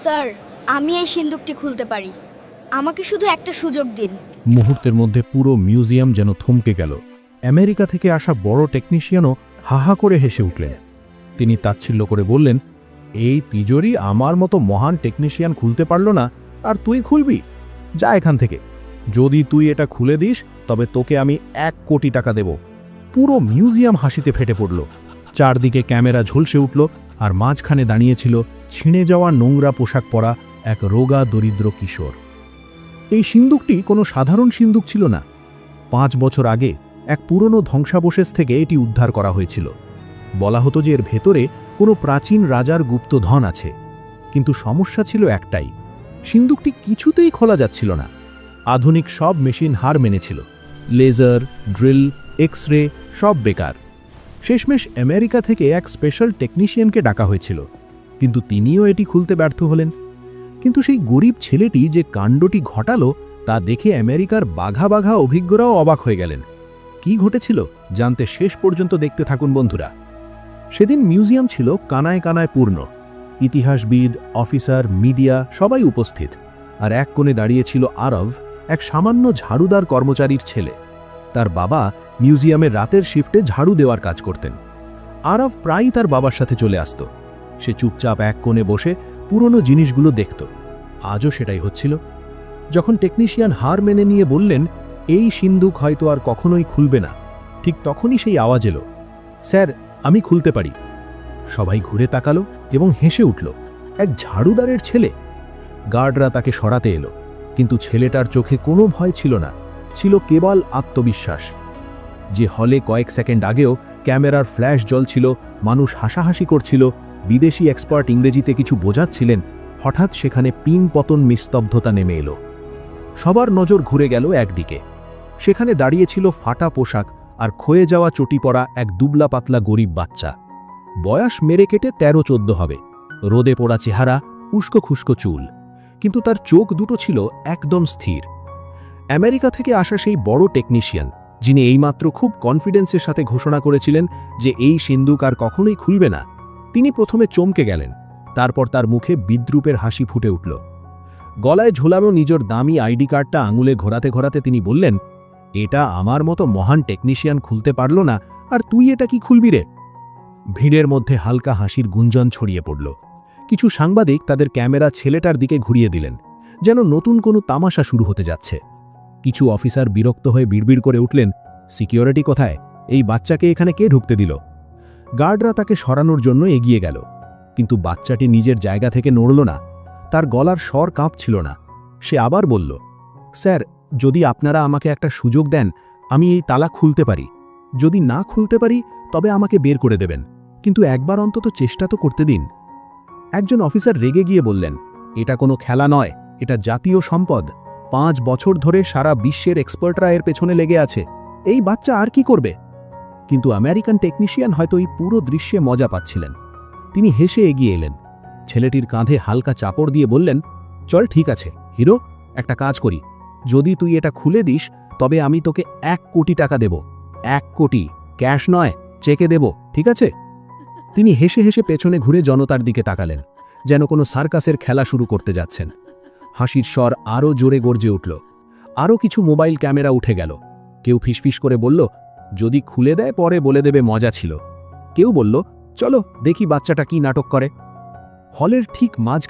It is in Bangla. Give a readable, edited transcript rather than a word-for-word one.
স্যার, আমি এই সিন্দুকটি খুলতে পারি। আমাকে শুধু একটা সুযোগ দিন। মুহূর্তের মধ্যে পুরো মিউজিয়াম যেন থমকে গেল। আমেরিকা থেকে আসা বড় টেকনিশিয়ানও হাহা করে হেসে উঠলেন। তিনি তাচ্ছিল্য করে বললেন, এই তিজোরি আমার মতো মহান টেকনিশিয়ান খুলতে পারল না, আর তুই খুলবি? যা এখান থেকে। যদি তুই এটা খুলে দিস তবে তোকে আমি 1 কোটি টাকা দেব। পুরো মিউজিয়াম হাসিতে ফেটে পড়ল। চারদিকে ক্যামেরা ঝলসে উঠল, আর মাঝখানে দাঁড়িয়েছিল ছিঁড়ে যাওয়া নোংরা পোশাক পরা এক রোগা দরিদ্র কিশোর। এই সিন্দুকটি কোনো সাধারণ সিন্দুক ছিল না। 5 বছর আগে এক পুরনো ধ্বংসাবশেষ থেকে এটি উদ্ধার করা হয়েছিল। বলা হতো যে এর ভেতরে কোনো প্রাচীন রাজার গুপ্ত ধন আছে। কিন্তু সমস্যা ছিল একটাই, সিন্দুকটি কিছুতেই খোলা যাচ্ছিল না। আধুনিক সব মেশিন হার মেনেছিল। লেজার, ড্রিল, এক্স রে সব বেকার। শেষমেশ আমেরিকা থেকে এক স্পেশাল টেকনিশিয়ানকে ডাকা হয়েছিল, কিন্তু তিনিও এটি খুলতে ব্যর্থ হলেন। কিন্তু সেই গরিব ছেলেটি যে কাণ্ডটি ঘটালো তা দেখে আমেরিকার বাঘা বাঘা অভিজ্ঞরাও অবাক হয়ে গেলেন। কি ঘটেছিল জানতে শেষ পর্যন্ত দেখতে থাকুন বন্ধুরা। সেদিন মিউজিয়াম ছিল কানায় কানায় পূর্ণ। ইতিহাসবিদ, অফিসার, মিডিয়া সবাই উপস্থিত। আর এক কোণে দাঁড়িয়েছিল আরব, এক সামান্য ঝাড়ুদার কর্মচারীর ছেলে। তার বাবা মিউজিয়ামের রাতের শিফটে ঝাড়ু দেওয়ার কাজ করতেন। আরব প্রায়ই তার বাবার সাথে চলে আসত। সে চুপচাপ এক কোণে বসে পুরনো জিনিসগুলো দেখত। আজও সেটাই হচ্ছিল। যখন টেকনিশিয়ান হার মেনে নিয়ে বললেন, এই সিন্দুক হয়তো আর কখনোই খুলবে না, ঠিক তখনই সেই আওয়াজ এলো, স্যার, আমি খুলতে পারি। সবাই ঘুরে তাকালো এবং হেসে উঠল। এক ঝাড়ুদারের ছেলে। গার্ডরা তাকে সরাতে এলো, কিন্তু ছেলেটার চোখে কোনো ভয় ছিল না, ছিল কেবল আত্মবিশ্বাস। যে হলে কয়েক সেকেন্ড আগেও ক্যামেরার ফ্ল্যাশ জ্বলছিল, মানুষ হাসাহাসি করছিল, বিদেশি এক্সপার্ট ইংরেজিতে কিছু বোঝাচ্ছিলেন, হঠাৎ সেখানে পিন পতন নিস্তব্ধতা নেমে এলো। সবার নজর ঘুরে গেল একদিকে। সেখানে দাঁড়িয়েছিল ফাটা পোশাক আর ক্ষয়ে যাওয়া চটি পরা এক দুবলা পাতলা গরিব বাচ্চা। বয়স মেরে কেটে 13-14 হবে। রোদে পোড়া চেহারা, উস্কো খুস্কো চুল, কিন্তু তার চোখ দুটো ছিল একদম স্থির। আমেরিকা থেকে আসা সেই বড় টেকনিশিয়ান, যিনি এইমাত্র খুব কনফিডেন্সের সাথে ঘোষণা করেছিলেন যে এই সিন্দুক আর কখনোই খুলবে না, তিনি প্রথমে চমকে গেলেন। তারপর তার মুখে বিদ্রূপের হাসি ফুটে উঠল। গলায় ঝোলানো নিজের দামি আইডি কার্ডটা আঙুলে ঘোরাতে ঘোরাতে তিনি বললেন, এটা আমার মতো মহান টেকনিশিয়ান খুলতে পারল না, আর তুই এটা কি খুলবি রে? ভিড়ের মধ্যে হালকা হাসির গুঞ্জন ছড়িয়ে পড়ল। কিছু সাংবাদিক তাদের ক্যামেরা ছেলেটার দিকে ঘুরিয়ে দিলেন, যেন নতুন কোনো তামাশা শুরু হতে যাচ্ছে। কিছু অফিসার বিরক্ত হয়ে বিড়বিড় করে উঠলেন, সিকিউরিটি কোথায়? এই বাচ্চাকে এখানে কে ঢুকতে দিল? গার্ডরা তাকে সরানোর জন্য এগিয়ে গেল, কিন্তু বাচ্চাটি নিজের জায়গা থেকে নড়ল না। তার গলার স্বর কাঁপছিল না। সে আবার বলল, স্যার, যদি আপনারা আমাকে একটা সুযোগ দেন, আমি এই তালা খুলতে পারি। যদি না খুলতে পারি তবে আমাকে বের করে দেবেন, কিন্তু একবার অন্তত চেষ্টা তো করতে দিন। একজন অফিসার রেগে গিয়ে বললেন, এটা কোনো খেলা নয়, এটা জাতীয় সম্পদ। 5 বছর ধরে সারা বিশ্বের এক্সপার্টরা এর পেছনে লেগে আছে। এই বাচ্চা আর কি করবে? কিন্তু আমেরিকান টেকনিশিয়ান হয়তো এই পুরো দৃশ্যে মজা পাচ্ছিলেন। তিনি হেসে এগিয়ে এলেন, ছেলেটির কাঁধে হালকা চাপড় দিয়ে বললেন, চল ঠিক আছে হিরো, একটা কাজ করি। যদি তুই এটা খুলে দিস তবে আমি তোকে 1 কোটি টাকা দেব। 1 কোটি, ক্যাশ নয়, চেকে দেব, ঠিক আছে? তিনি হেসে হেসে পেছনে ঘুরে জনতার দিকে তাকালেন, যেন কোনো সার্কাসের খেলা শুরু করতে যাচ্ছেন। হাসির স্বর আরও জোরে গর্জে উঠল। আরও কিছু মোবাইল ক্যামেরা উঠে গেল। কেউ ফিসফিস করে বলল, যদি খুলে দেয় পরে বলে দেবে মজা ছিল। কেউ বলল, চলো দেখি বাচ্চাটা কি নাটক করে। হলের ঠিক মাঝখানে